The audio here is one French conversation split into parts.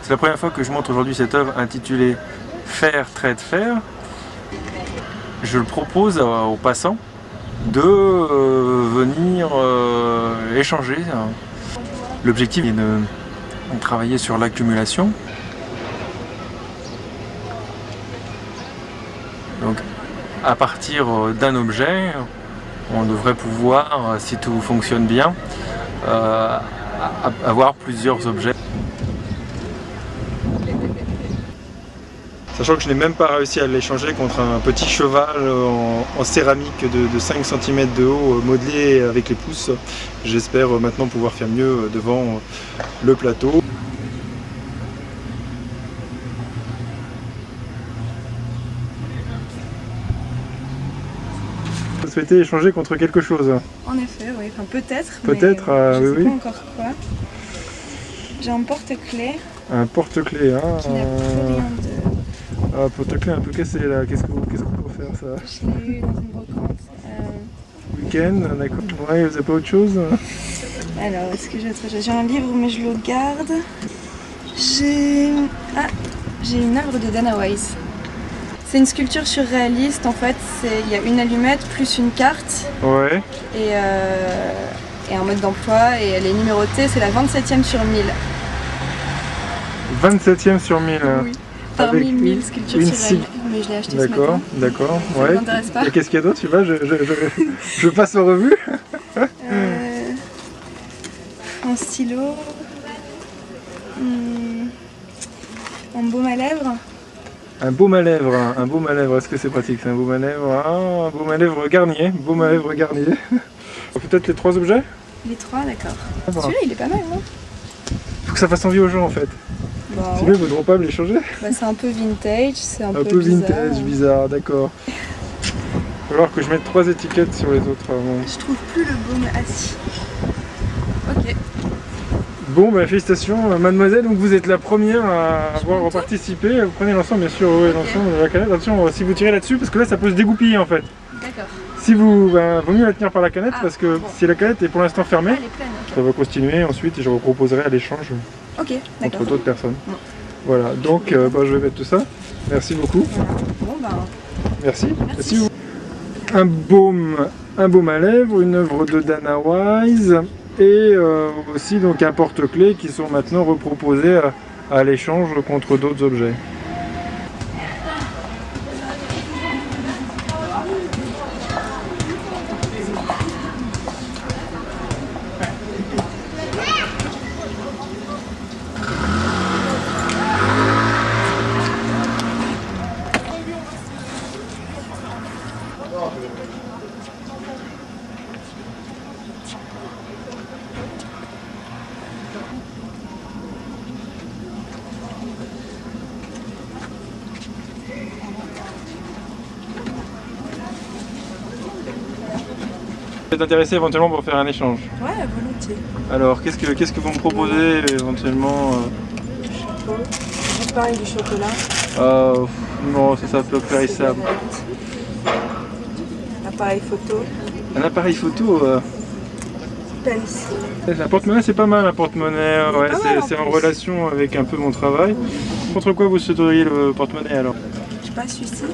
C'est la première fois que je montre aujourd'hui cette œuvre intitulée Fer, trait de fer. Je le propose aux passants de venir échanger. L'objectif est de travailler sur l'accumulation. Donc, à partir d'un objet, on devrait pouvoir, si tout fonctionne bien, avoir plusieurs objets. Sachant que je n'ai même pas réussi à l'échanger contre un petit cheval en céramique de 5 cm de haut, modelé avec les pouces. J'espère maintenant pouvoir faire mieux devant le plateau. Vous souhaitez échanger contre quelque chose? En effet, oui. Enfin, peut-être. Peut-être, je oui. sais pas encore quoi. J'ai un porte-clés. Un porte-clés, hein. Qui n'a plus rien de... Ah, porte-clés un peu cassé là. Qu'est-ce qu'on peut faire ça? Je l'ai eu dans une brocante. Week-end, d'accord. Ouais, vous n'avez pas autre chose? Alors, est-ce que j'ai autre chose? J'ai un livre, mais je le garde. J'ai une œuvre de Dana Wise. C'est une sculpture surréaliste, en fait. Il y a une allumette plus une carte. Ouais. Et un mode d'emploi. Et elle est numérotée, c'est la 27e sur 1000. 27e sur 1000. Oui. Parmi 1000 sculptures surréalistes. Mais je l'ai acheté ce matin. D'accord, d'accord. Ça ne m'intéresse pas. Et qu'est-ce qu'il y a d'autre? Tu vois, je passe en revue. Un stylo. Un baume à lèvres. Un baume à lèvres, un baume à lèvres, est-ce que c'est pratique? C'est un baume à lèvres, un baume à lèvres Garnier, baume à lèvres Garnier. Peut-être les 3 objets? Les 3, d'accord. Celui-là, il est pas mal, non? Faut que ça fasse envie aux gens en fait. Bah, C'est bien, ils ne voudront pas me l'échanger. Bah, c'est un peu vintage, c'est un peu vintage, bizarre, d'accord. Il va falloir que je mette 3 étiquettes sur les autres avant. Je trouve plus le baume assis. Ok. Bon, bah, félicitations, mademoiselle, donc vous êtes la première à avoir participé. Vous prenez l'ensemble, bien sûr, oui, l'ensemble de la canette. Attention, si vous tirez là-dessus, parce que là, ça peut se dégoupiller en fait. D'accord. Si vous, vaut mieux la tenir par la canette, parce que si la canette est pour l'instant fermée, elle est pleine, okay. Ça va continuer ensuite et je vous proposerai à l'échange entre d'autres personnes. Bon. Voilà, donc je vais mettre tout ça. Merci beaucoup. Voilà. Bon, bah, merci. Merci. Un baume à lèvres, une œuvre de Dana Wise et aussi donc un porte-clés qui sont maintenant reproposés à l'échange contre d'autres objets. Vous êtes intéressé éventuellement pour faire un échange? Ouais, volontiers. Alors, qu'est-ce que vous me proposez éventuellement? Pareil, du chocolat. Non, ça peut périssable. Un appareil photo. Un appareil photo Un porte-monnaie, c'est pas mal un porte-monnaie. Ouais, c'est en relation avec un peu mon travail. Contre quoi vous souhaiteriez le porte-monnaie alors? Je sais pas, celui-ci.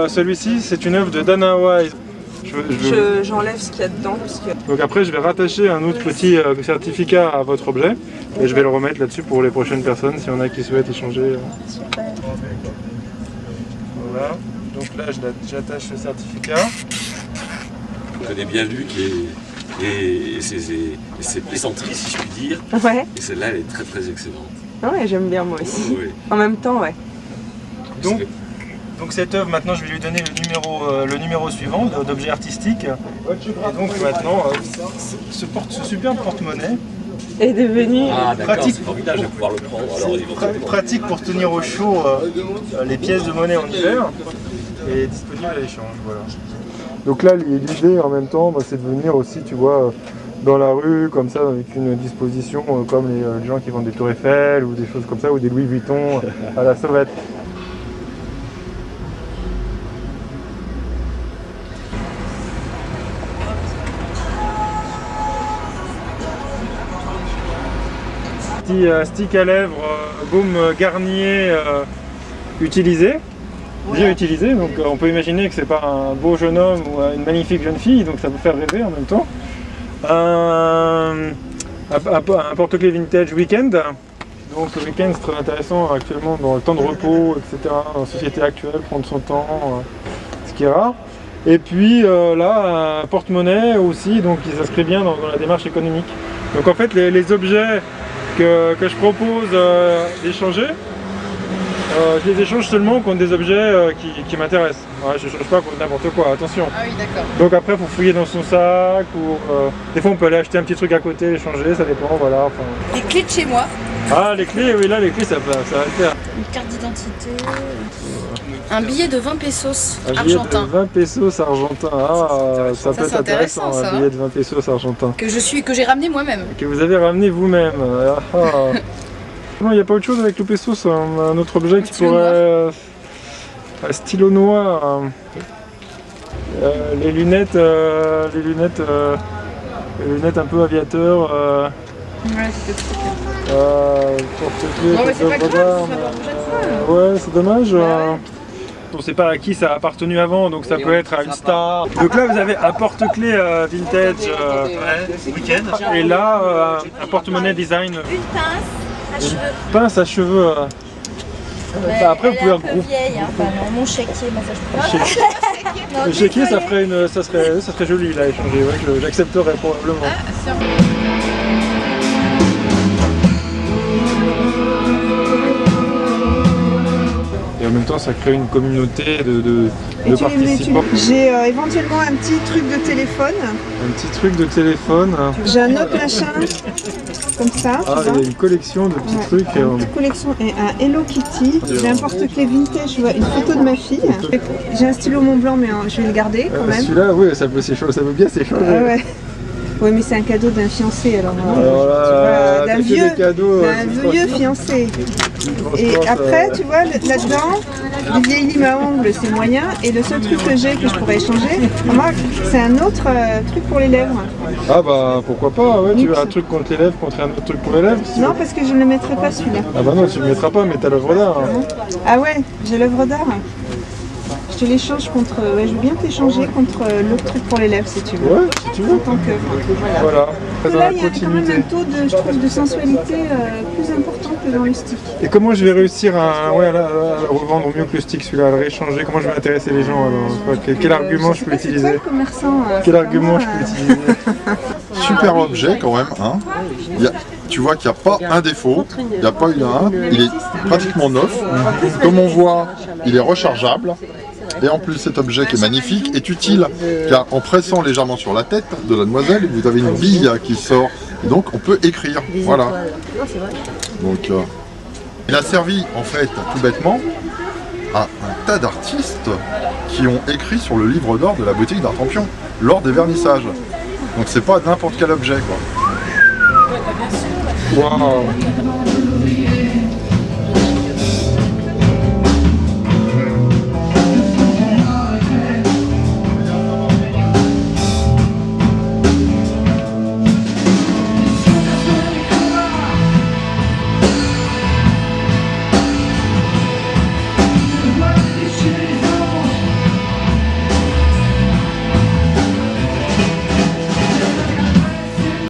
Celui-ci, c'est une œuvre de Dana Wise. J'enlève ce qu'il y a dedans. Donc après, je vais rattacher un autre petit certificat à votre objet et je vais le remettre là-dessus pour les prochaines personnes, s'il y en a qui souhaitent échanger. Super. Voilà. Donc là, j'attache le certificat. Je connais bien Luc et ses plaisanteries, si je puis dire. Ouais. Et celle-là, elle est très très excellente. Ouais, j'aime bien moi aussi. Oui. En même temps, ouais. Donc cette œuvre, maintenant, je vais lui donner le numéro suivant d'objet artistique. Et donc maintenant, ce superbe porte-monnaie est devenu pratique. C'est formidable, je vais pouvoir le prendre. Alors, pratique pour tenir au chaud les pièces de monnaie en hiver et disponible à l'échange. Voilà. Donc là, l'idée en même temps, c'est de venir aussi, tu vois, dans la rue, comme ça, avec une disposition comme les gens qui vendent des Tours Eiffel ou des choses comme ça, ou des Louis Vuitton à la sauvette. partie stick à lèvres, baume Garnier utilisé, bien utilisé. Donc on peut imaginer que c'est pas un beau jeune homme ou une magnifique jeune fille, donc ça peut faire rêver en même temps. Un porte-clés vintage Weekend. Donc le Weekend c'est très intéressant actuellement dans le temps de repos, etc. Dans la société actuelle, prendre son temps, ce qui est rare. Et puis là, un porte-monnaie aussi, donc qui s'inscrit bien dans la démarche économique. Donc en fait, les objets que je propose d'échanger, je les échange seulement contre des objets qui m'intéressent. Ouais, je ne change pas contre n'importe quoi, attention. Ah oui, d'accord. Donc après, il faut fouiller dans son sac, ou des fois on peut aller acheter un petit truc à côté, échanger, ça dépend, voilà. Enfin... Les clés de chez moi. Ah, les clés, oui, là, les clés, ça va le faire. Une carte d'identité. Un billet de 20 pesos Un billet argentin. de 20 pesos argentins. Ah, ça peut être intéressant, ça, un billet de 20 pesos argentins. Que j'ai ramené moi-même. Que vous avez ramené vous-même. Non, il n'y a pas autre chose avec le pesos, un autre objet qui pourrait... un stylo noir. Les lunettes un peu aviateur. Ouais, c'était trop Porte-clés, non, mais c'est pas grave, radar, ça va pour prochaine fois. ouais, c'est dommage. Ouais. On ne sait pas à qui ça a appartenu avant, donc ça peut être à une star. Donc là, vous avez un porte-clés vintage Weekend. Et là, un porte-monnaie design. Une pince à cheveux. Enfin, après, vous pouvez un peu vieille, hein. Enfin, non, mon chéquier, moi ça je peux pas. Le chéquier, ça serait joli là, à échanger. Ouais, j'accepterais probablement. Et en même temps, ça crée une communauté de participants. J'ai éventuellement un petit truc de téléphone. Un petit truc de téléphone. J'ai un autre machin, comme ça. Ah, il y a une collection de petits trucs. Une petite collection et un Hello Kitty. J'ai un porte-clés vintage, je vois une photo de ma fille. J'ai un stylo Montblanc, mais je vais le garder quand même. Celui-là, oui, ça peut bien s'échanger. Ouais. Ouais, mais c'est un cadeau d'un fiancé alors. Là, d'un vieux fiancé. Et après, tu vois, là-dedans, du vieil lime à ongles, c'est moyen. Et le seul truc que j'ai que je pourrais échanger, moi, c'est un autre truc pour les lèvres. Ah bah pourquoi pas, ouais, tu veux un truc contre les lèvres, contre un autre truc pour les lèvres si non, parce que je ne le mettrai pas celui-là. Ah bah non, tu le mettras pas, mais t'as l'œuvre d'art. Hein. Ah ouais, j'ai l'œuvre d'art. Je te l'échange contre... Ouais, je veux bien t'échanger contre l'autre truc pour les lèvres si tu veux. Ouais, si tu veux. En tant que... Voilà. Dans Là, la il y a quand même un taux de, je trouve, de sensualité plus important que dans le stick. Et comment je vais réussir à le revendre mieux que le stick, celui-là, à le rééchanger? Comment je vais intéresser les gens alors? Quel argument je peux utiliser? C'est toi le commerçant. Quel argument je peux utiliser? Super objet quand même, hein. Tu vois qu'il n'y a pas un défaut, il n'y a pas eu un, il est pratiquement neuf. Comme on voit, il est rechargeable. Et en plus cet objet qui est magnifique est utile car en pressant légèrement sur la tête de la demoiselle, vous avez une bille qui sort et donc on peut écrire. Voilà. Donc il a servi en fait tout bêtement à un tas d'artistes qui ont écrit sur le livre d'or de la boutique d'Artempion lors des vernissages. Donc c'est pas n'importe quel objet quoi. Waouh.